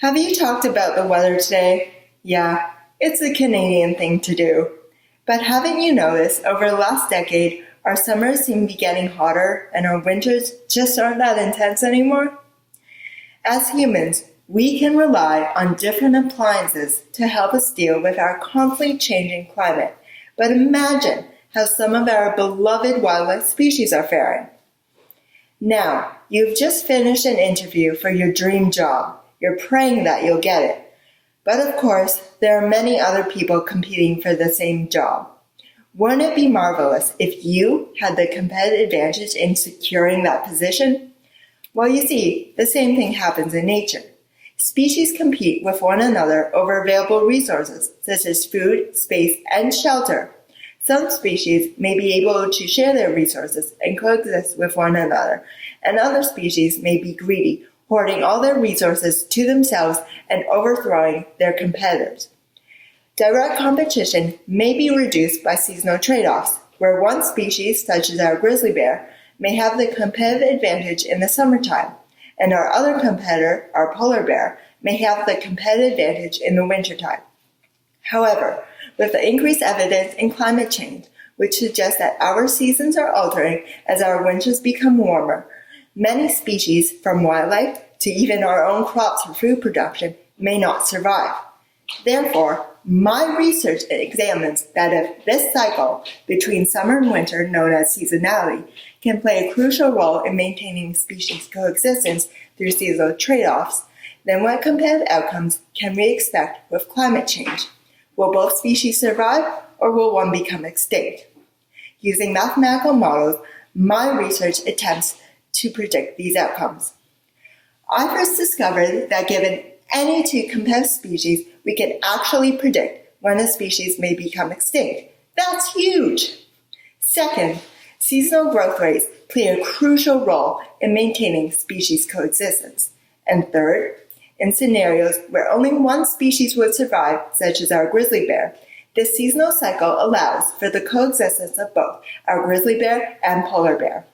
Have you talked about the weather today? Yeah, it's a Canadian thing to do. But haven't you noticed over the last decade, our summers seem to be getting hotter and our winters just aren't that intense anymore? As humans, we can rely on different appliances to help us deal with our constantly changing climate. But imagine how some of our beloved wildlife species are faring. Now, you've just finished an interview for your dream job. You're praying that you'll get it. But of course, there are many other people competing for the same job. Wouldn't it be marvelous if you had the competitive advantage in securing that position? Well, you see, the same thing happens in nature. Species compete with one another over available resources, such as food, space, and shelter. Some species may be able to share their resources and coexist with one another, and other species may be greedy, hoarding all their resources to themselves and overthrowing their competitors. Direct competition may be reduced by seasonal trade-offs, where one species, such as our grizzly bear, may have the competitive advantage in the summertime, and our other competitor, our polar bear, may have the competitive advantage in the wintertime. However, with the increased evidence in climate change, which suggests that our seasons are altering as our winters become warmer, many species, from wildlife to even our own crops for food production, may not survive. Therefore, my research examines that if this cycle between summer and winter, known as seasonality, can play a crucial role in maintaining species coexistence through seasonal trade-offs, then what competitive outcomes can we expect with climate change? Will both species survive, or will one become extinct? Using mathematical models, my research attempts to predict these outcomes. I first discovered that given any two competitive species, we can actually predict when a species may become extinct. That's huge! Second, seasonal growth rates play a crucial role in maintaining species coexistence. And third, in scenarios where only one species would survive, such as our grizzly bear, this seasonal cycle allows for the coexistence of both our grizzly bear and polar bear.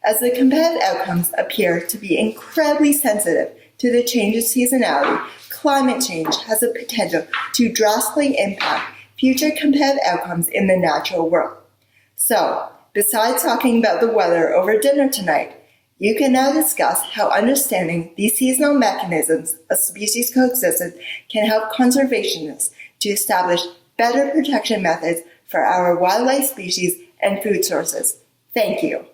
As the competitive outcomes appear to be incredibly sensitive to the change in seasonality, climate change has the potential to drastically impact future competitive outcomes in the natural world. So, besides talking about the weather over dinner tonight, you can now discuss how understanding these seasonal mechanisms of species coexistence can help conservationists to establish better protection methods for our wildlife species and food sources. Thank you.